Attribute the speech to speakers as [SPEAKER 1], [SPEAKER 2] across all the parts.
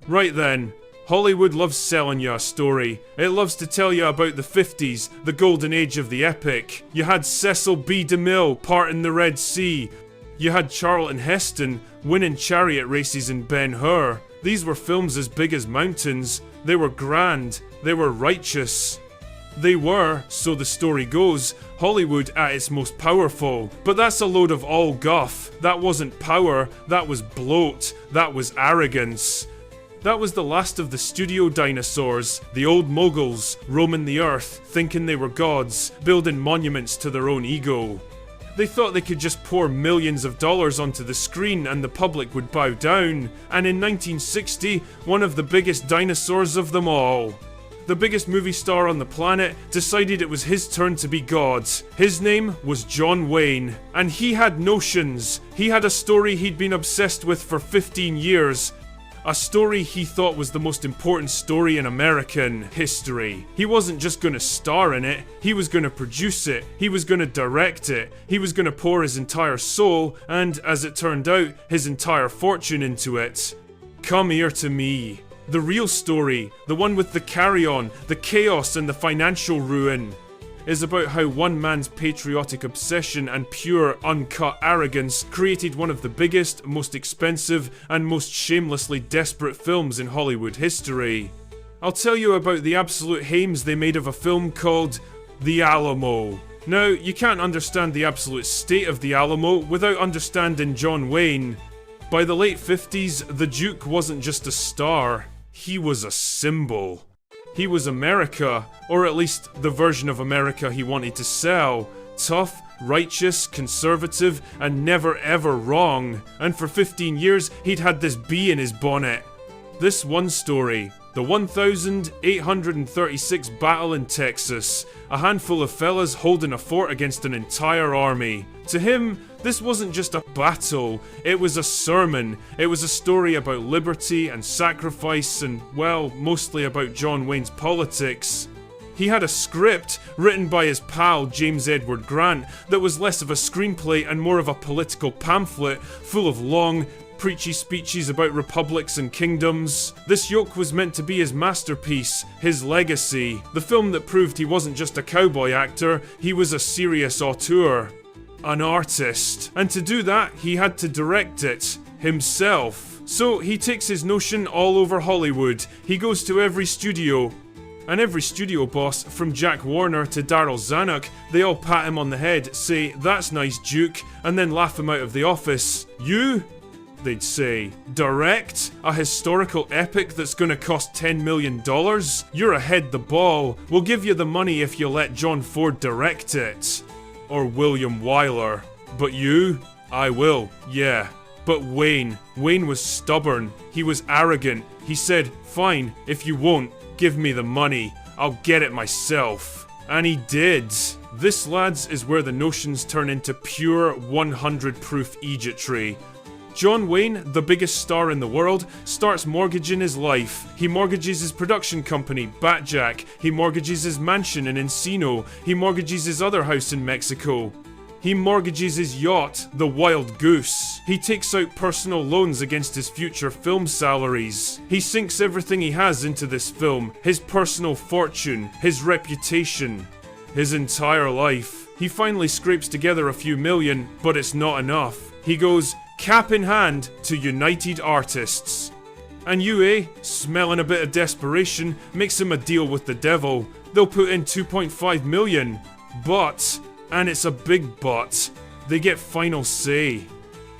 [SPEAKER 1] Right then, Hollywood loves selling you a story. It loves to tell you about the 50s, the golden age of the epic. You had Cecil B. DeMille parting the Red Sea. You had Charlton Heston winning chariot races in Ben-Hur. These were films as big as mountains. They were grand. They were righteous. They were, so the story goes, Hollywood at its most powerful. But that's a load of all guff. That wasn't power, that was bloat, that was arrogance. That was the last of the studio dinosaurs, the old moguls, roaming the earth, thinking they were gods, building monuments to their own ego. They thought they could just pour millions of dollars onto the screen and the public would bow down. And in 1960, one of the biggest dinosaurs of them all, the biggest movie star on the planet, decided it was his turn to be God. His name was John Wayne, and he had notions. He had a story he'd been obsessed with for 15 years. A story he thought was the most important story in American history. He wasn't just gonna star in it, he was gonna produce it, he was gonna direct it, he was gonna pour his entire soul, and as it turned out, his entire fortune into it. Come here to me. The real story, the one with the carry-on, the chaos and the financial ruin, is about how one man's patriotic obsession and pure, uncut arrogance created one of the biggest, most expensive, and most shamelessly desperate films in Hollywood history. I'll tell you about the absolute hames they made of a film called The Alamo. Now, you can't understand the absolute state of the Alamo without understanding John Wayne. By the late 50s, the Duke wasn't just a star, he was a symbol. He was America, or at least the version of America he wanted to sell. Tough, righteous, conservative, and never ever wrong. And for 15 years, he'd had this bee in his bonnet. This one story, the 1836 battle in Texas, a handful of fellas holding a fort against an entire army. To him, this wasn't just a battle, it was a sermon. It was a story about liberty and sacrifice and, well, mostly about John Wayne's politics. He had a script written by his pal James Edward Grant that was less of a screenplay and more of a political pamphlet full of long, preachy speeches about republics and kingdoms. This yoke was meant to be his masterpiece, his legacy, the film that proved he wasn't just a cowboy actor, he was a serious auteur, an artist. And to do that, he had to direct it himself. So he takes his notion all over Hollywood. He goes to every studio, and every studio boss, from Jack Warner to Daryl Zanuck, they all pat him on the head, say, "That's nice, Duke," and then laugh him out of the office. "You?" they'd say, "direct a historical epic that's gonna cost $10 million? You're ahead the ball. We'll give you the money if you let John Ford direct it. Or William Wyler. But you? I will, yeah." But Wayne was stubborn. He was arrogant. He said, "Fine, if you won't, give me the money. I'll get it myself." And he did. This, lads, is where the notions turn into pure 100 proof Egyptry. John Wayne, the biggest star in the world, starts mortgaging his life. He mortgages his production company, Batjack. He mortgages his mansion in Encino. He mortgages his other house in Mexico. He mortgages his yacht, the Wild Goose. He takes out personal loans against his future film salaries. He sinks everything he has into this film, his personal fortune, his reputation, his entire life. He finally scrapes together a few million, but it's not enough. He goes, cap in hand, to United Artists. And UA, smelling a bit of desperation, makes him a deal with the devil. They'll put in 2.5 million. But, and it's a big but, they get final say.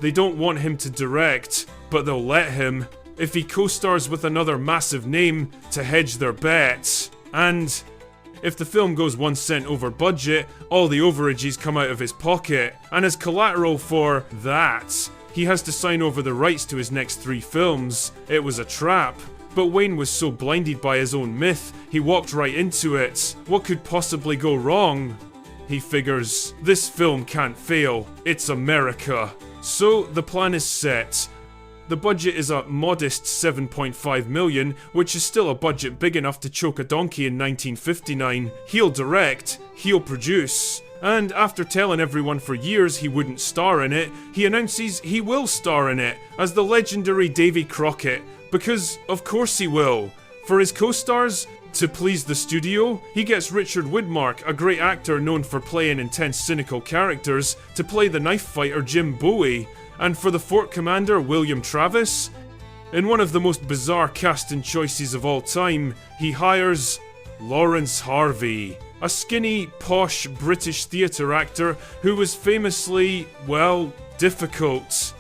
[SPEAKER 1] They don't want him to direct, but they'll let him, if he co-stars with another massive name, to hedge their bet. And if the film goes 1 cent over budget, all the overages come out of his pocket. And as collateral for that, he has to sign over the rights to his next 3 films. It was a trap. But Wayne was so blinded by his own myth, he walked right into it. What could possibly go wrong? He figures, this film can't fail. It's America. So the plan is set. The budget is a modest 7.5 million, which is still a budget big enough to choke a donkey in 1959. He'll direct, he'll produce. And after telling everyone for years he wouldn't star in it, he announces he will star in it as the legendary Davy Crockett, Because of course he will. For his co-stars, to please the studio, he gets Richard Widmark, a great actor known for playing intense cynical characters, to play the knife fighter Jim Bowie, and for the Fort Commander William Travis, in one of the most bizarre casting choices of all time, he hires Lawrence Harvey, a skinny, posh British theatre actor who was famously, well, difficult.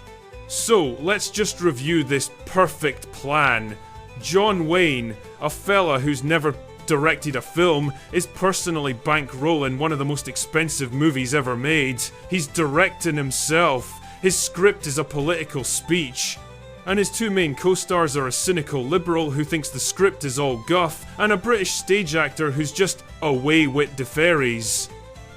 [SPEAKER 1] So, let's just review this perfect plan. John Wayne, a fella who's never directed a film, is personally bankrolling one of the most expensive movies ever made. He's directing himself. His script is a political speech. And his two main co-stars are a cynical liberal who thinks the script is all guff, and a British stage actor who's just away with the fairies.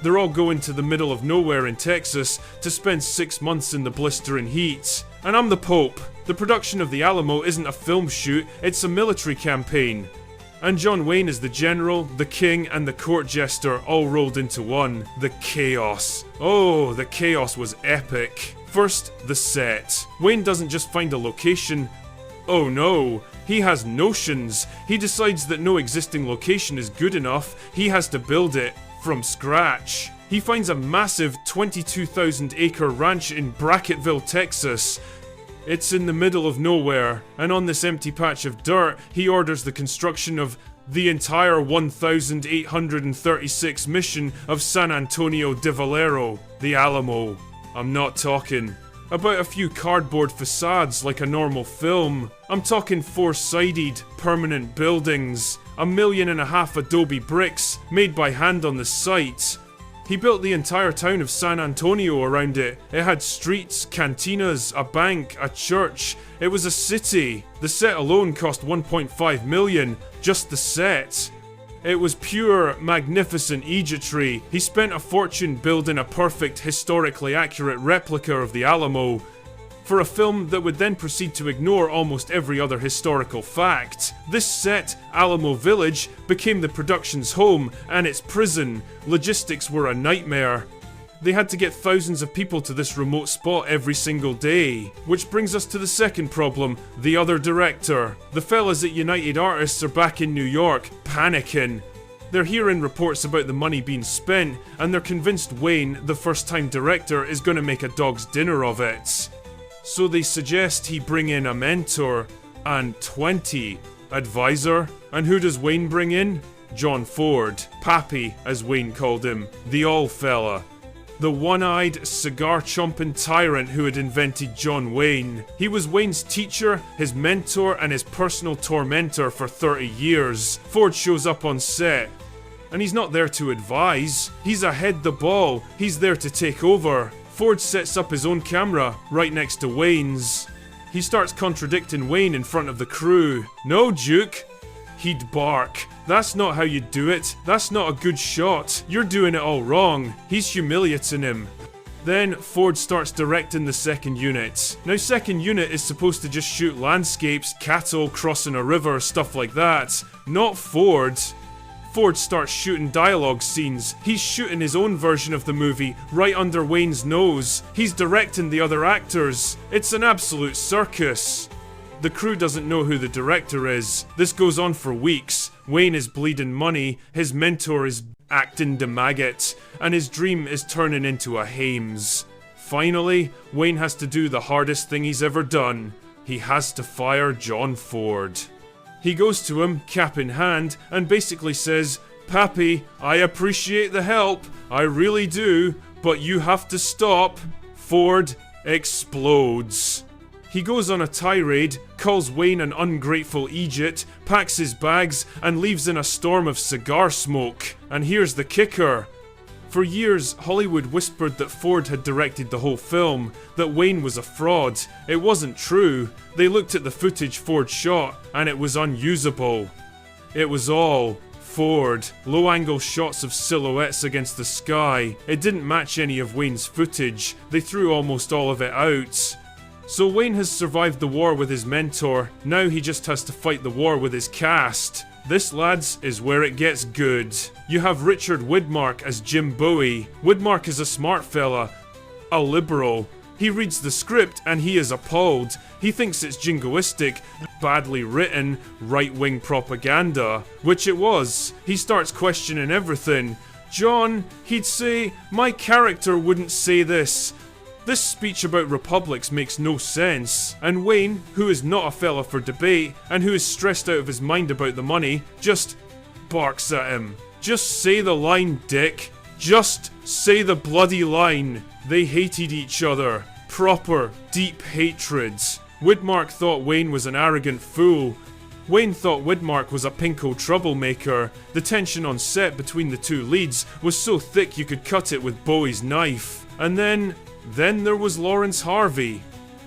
[SPEAKER 1] They're all going to the middle of nowhere in Texas to spend 6 months in the blistering heat. And I'm the Pope. The production of the Alamo isn't a film shoot, it's a military campaign. And John Wayne is the general, the king, and the court jester all rolled into one. The chaos. Oh, the chaos was epic. First, the set. Wayne doesn't just find a location. Oh no, he has notions. He decides that no existing location is good enough. He has to build it from scratch. He finds a massive 22,000 acre ranch in Bracketville, Texas. It's in the middle of nowhere, and on this empty patch of dirt, he orders the construction of the entire 1,836 mission of San Antonio de Valero, the Alamo. I'm not talking about a few cardboard facades like a normal film. I'm talking 4-sided, permanent buildings, 1.5 million adobe bricks made by hand on the site. He built the entire town of San Antonio around it. It had streets, cantinas, a bank, a church. It was a city. The set alone cost 1.5 million, just the set. It was pure, magnificent Egyptry. He spent a fortune building a perfect, historically accurate replica of the Alamo, for a film that would then proceed to ignore almost every other historical fact. This set, Alamo Village, became the production's home and its prison. Logistics were a nightmare. They had to get thousands of people to this remote spot every single day. Which brings us to the second problem, the other director. The fellas at United Artists are back in New York, panicking. They're hearing reports about the money being spent, and they're convinced Wayne, the first-time director, is gonna make a dog's dinner of it. So they suggest he bring in a mentor and 20 advisor. And who does Wayne bring in? John Ford, Pappy as Wayne called him, the all fella. The one-eyed, cigar-chomping tyrant who had invented John Wayne. He was Wayne's teacher, his mentor, and his personal tormentor for 30 years. Ford shows up on set, and he's not there to advise. He's ahead the ball. He's there to take over. Ford sets up his own camera right next to Wayne's. He starts contradicting Wayne in front of the crew. "No, Duke." He'd bark. "That's not how you do it. That's not a good shot. You're doing it all wrong." He's humiliating him. Then Ford starts directing the second unit. Now, second unit is supposed to just shoot landscapes, cattle crossing a river, stuff like that. Not Ford. Ford starts shooting dialogue scenes. He's shooting his own version of the movie right under Wayne's nose. He's directing the other actors. It's an absolute circus. The crew doesn't know who the director is. This goes on for weeks. Wayne is bleeding money, his mentor is acting the maggot, and his dream is turning into a hames. Finally, Wayne has to do the hardest thing he's ever done. He has to fire John Ford. He goes to him, cap in hand, and basically says, "Pappy, I appreciate the help, I really do, but you have to stop." Ford explodes. He goes on a tirade, calls Wayne an ungrateful Egypt, packs his bags, and leaves in a storm of cigar smoke. And here's the kicker. For years, Hollywood whispered that Ford had directed the whole film, that Wayne was a fraud. It wasn't true. They looked at the footage Ford shot, and it was unusable. It was all Ford. Low-angle shots of silhouettes against the sky. It didn't match any of Wayne's footage. They threw almost all of it out. So Wayne has survived the war with his mentor. Now he just has to fight the war with his cast. This, lads, is where it gets good. You have Richard Widmark as Jim Bowie. Widmark is a smart fella, a liberal. He reads the script and he is appalled. He thinks it's jingoistic, badly written, right-wing propaganda, which it was. He starts questioning everything. John, he'd say, my character wouldn't say this. This speech about republics makes no sense. And Wayne, who is not a fella for debate, and who is stressed out of his mind about the money, just barks at him. Just say the line, dick. Just say the bloody line. They hated each other. Proper, deep hatreds. Widmark thought Wayne was an arrogant fool. Wayne thought Widmark was a pinko troublemaker. The tension on set between the two leads was so thick you could cut it with Bowie's knife. And then there was Lawrence Harvey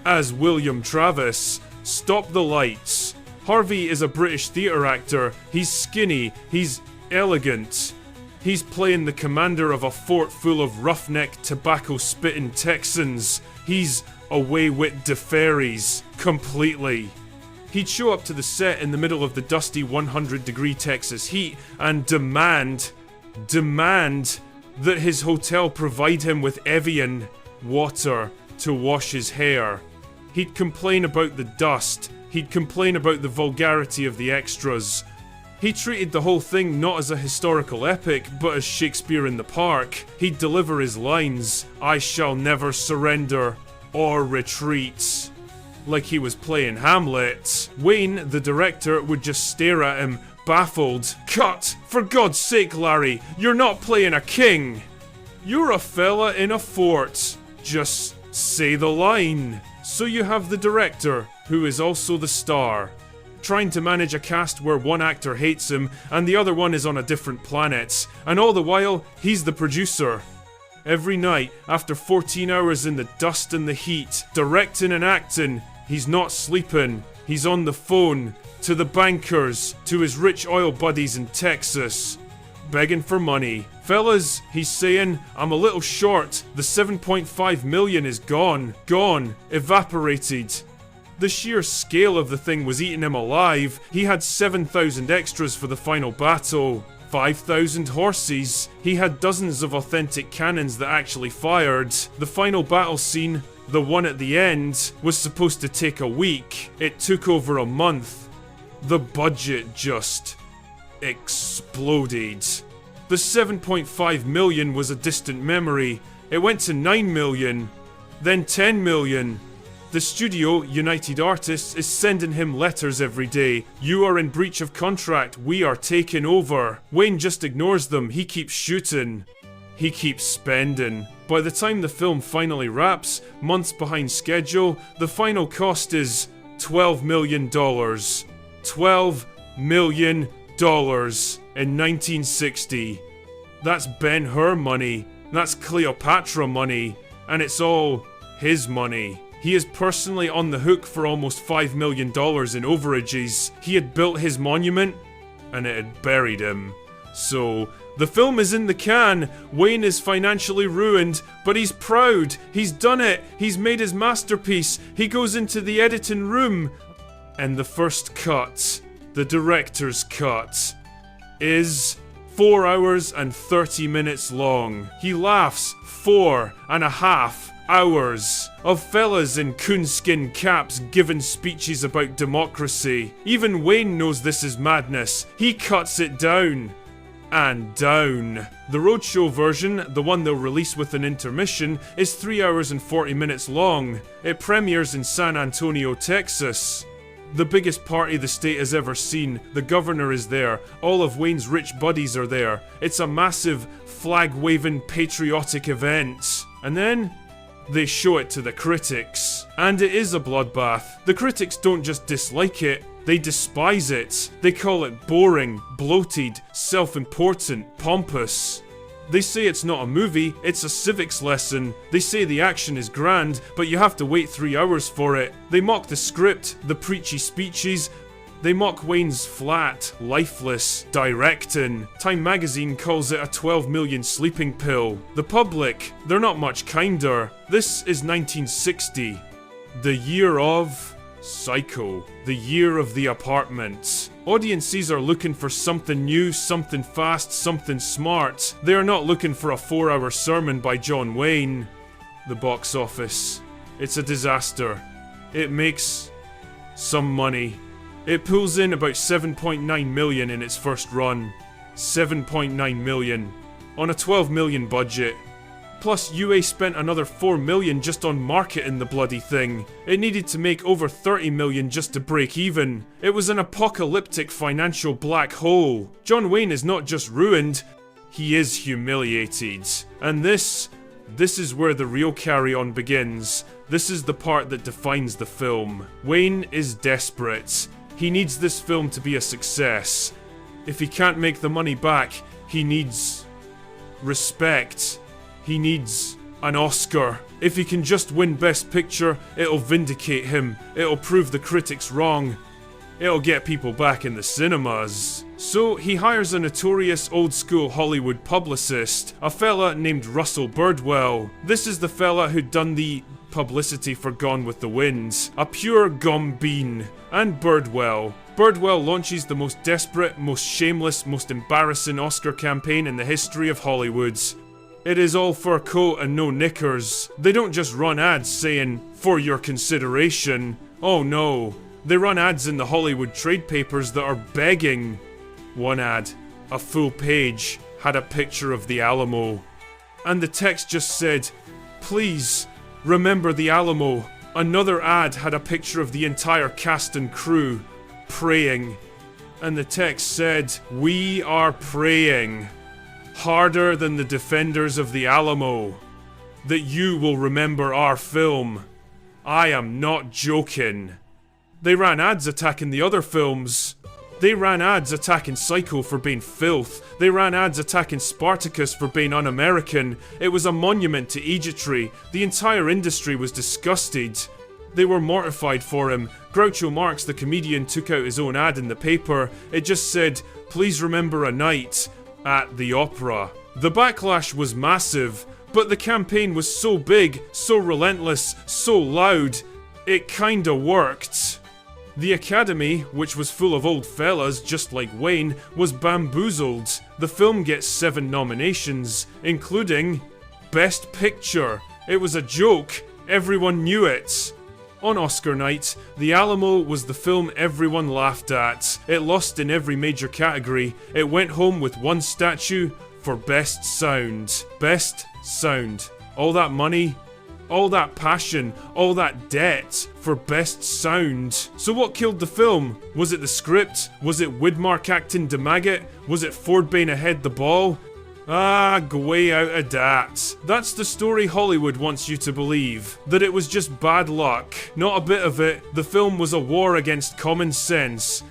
[SPEAKER 1] as William Travis. Stop the lights. Harvey is a British theatre actor. He's skinny. He's elegant. He's playing the commander of a fort full of roughneck, tobacco-spitting Texans. He's away with the fairies. Completely. He'd show up to the set in the middle of the dusty 100-degree Texas heat and demand that his hotel provide him with Evian water to wash his hair. He'd complain about the dust. He'd complain about the vulgarity of the extras. He treated the whole thing not as a historical epic, but as Shakespeare in the Park. He'd deliver his lines, I shall never surrender or retreat, like he was playing Hamlet. Wayne, the director, would just stare at him, baffled. Cut! For God's sake, Larry, you're not playing a king! You're a fella in a fort. Just say the line. So you have the director, who is also the star, trying to manage a cast where one actor hates him and the other one is on a different planet, and all the while, he's the producer. Every night, after 14 hours in the dust and the heat, directing and acting, he's not sleeping. He's on the phone, to the bankers, to his rich oil buddies in Texas, begging for money. Fellas, he's saying, I'm a little short. The 7.5 million is gone, evaporated. The sheer scale of the thing was eating him alive. He had 7,000 extras for the final battle, 5,000 horses. He had dozens of authentic cannons that actually fired. The final battle scene, the one at the end, was supposed to take a week. It took over a month. The budget just exploded. The 7.5 million was a distant memory. It went to 9 million, then 10 million. The studio, United Artists, is sending him letters every day. You are in breach of contract. We are taking over. Wayne just ignores them. He keeps shooting. He keeps spending. By the time the film finally wraps, months behind schedule, the final cost is $12 million. $12 million in 1960. That's Ben-Hur money. That's Cleopatra money. And it's all his money. He is personally on the hook for almost $5 million in overages. He had built his monument, and it had buried him. So, the film is in the can. Wayne is financially ruined, but he's proud. He's done it. He's made his masterpiece. He goes into the editing room, and the first cut, the director's cut, is 4 hours and 30 minutes long. He laughs 4.5 hours of fellas in coonskin caps giving speeches about democracy. Even Wayne knows this is madness. He cuts it down. And down. The roadshow version, the one they'll release with an intermission, is 3 hours and 40 minutes long. It premieres in San Antonio, Texas. The biggest party the state has ever seen. The governor is there. All of Wayne's rich buddies are there. It's a massive, flag-waving, patriotic event. And then they show it to the critics. And it is a bloodbath. The critics don't just dislike it, they despise it. They call it boring, bloated, self-important, pompous. They say it's not a movie, it's a civics lesson. They say the action is grand, but you have to wait 3 hours for it. They mock the script, the preachy speeches. They mock Wayne's flat, lifeless directing. Time magazine calls it a 12 million sleeping pill. The public, they're not much kinder. This is 1960. The year of Psycho. The year of the apartment. Audiences are looking for something new, something fast, something smart. They are not looking for a 4-hour sermon by John Wayne. The box office. It's a disaster. It makes some money. It pulls in about 7.9 million in its first run. 7.9 million. On a 12 million budget. Plus, UA spent another 4 million just on marketing the bloody thing. It needed to make over 30 million just to break even. It was an apocalyptic financial black hole. John Wayne is not just ruined, he is humiliated. And this is where the real carry-on begins. This is the part that defines the film. Wayne is desperate. He needs this film to be a success. If he can't make the money back, he needs respect. He needs an Oscar. If he can just win Best Picture, it'll vindicate him. It'll prove the critics wrong. It'll get people back in the cinemas. So he hires a notorious old-school Hollywood publicist, a fella named Russell Birdwell. This is the fella who'd done the publicity for Gone with the Wind. A pure gum bean. And Birdwell launches the most desperate, most shameless, most embarrassing Oscar campaign in the history of Hollywood. It is all fur coat and no knickers. They don't just run ads saying, "For your consideration." Oh no. They run ads in the Hollywood trade papers that are begging. One ad, a full page, had a picture of the Alamo. And the text just said, "Please, remember the Alamo." Another ad had a picture of the entire cast and crew, praying. And the text said, "We are praying harder than the defenders of the Alamo, that you will remember our film. I am not joking." They ran ads attacking the other films. They ran ads attacking Psycho for being filth. They ran ads attacking Spartacus for being un-American. It was a monument to egotree. The entire industry was disgusted. They were mortified for him. Groucho Marx, the comedian, took out his own ad in the paper. It just said, "Please remember a night at the opera." The backlash was massive, but the campaign was so big, so relentless, so loud, it kinda worked. The Academy, which was full of old fellas just like Wayne, was bamboozled. The film gets 7 nominations, including Best Picture. It was a joke, everyone knew it. On Oscar night, The Alamo was the film everyone laughed at. It lost in every major category. It went home with 1 statue for Best Sound. Best Sound. All that money, all that passion, all that debt for Best Sound. So what killed the film? Was it the script? Was it Widmark acting de maggot? Was it Ford being ahead the ball? Gway out of dat. That's the story Hollywood wants you to believe. That it was just bad luck. Not a bit of it. The film was a war against common sense.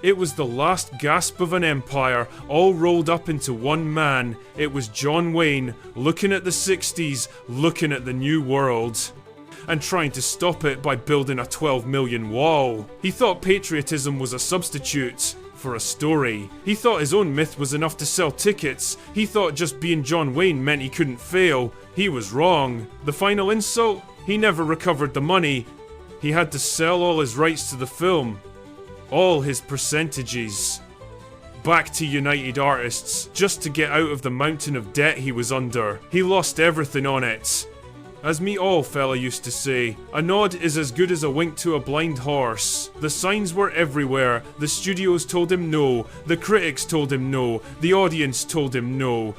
[SPEAKER 1] It was the last gasp of an empire, all rolled up into one man. It was John Wayne, looking at the 60s, looking at the new world, and trying to stop it by building a 12 million wall. He thought patriotism was a substitute for a story. He thought his own myth was enough to sell tickets. He thought just being John Wayne meant he couldn't fail. He was wrong. The final insult? He never recovered the money. He had to sell all his rights to the film. All his percentages. Back to United Artists, just to get out of the mountain of debt he was under. He lost everything on it. As me all fella used to say, a nod is as good as a wink to a blind horse. The signs were everywhere. The studios told him no. The critics told him no. The audience told him no.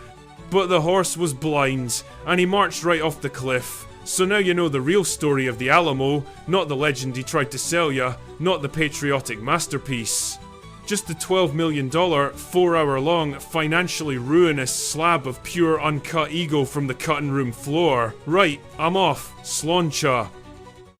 [SPEAKER 1] But the horse was blind, and he marched right off the cliff. So now you know the real story of the Alamo, not the legend he tried to sell ya, not the patriotic masterpiece. Just the $12 million, 4-hour-long, financially ruinous slab of pure uncut ego from the cutting room floor. Right, I'm off. Sláncha.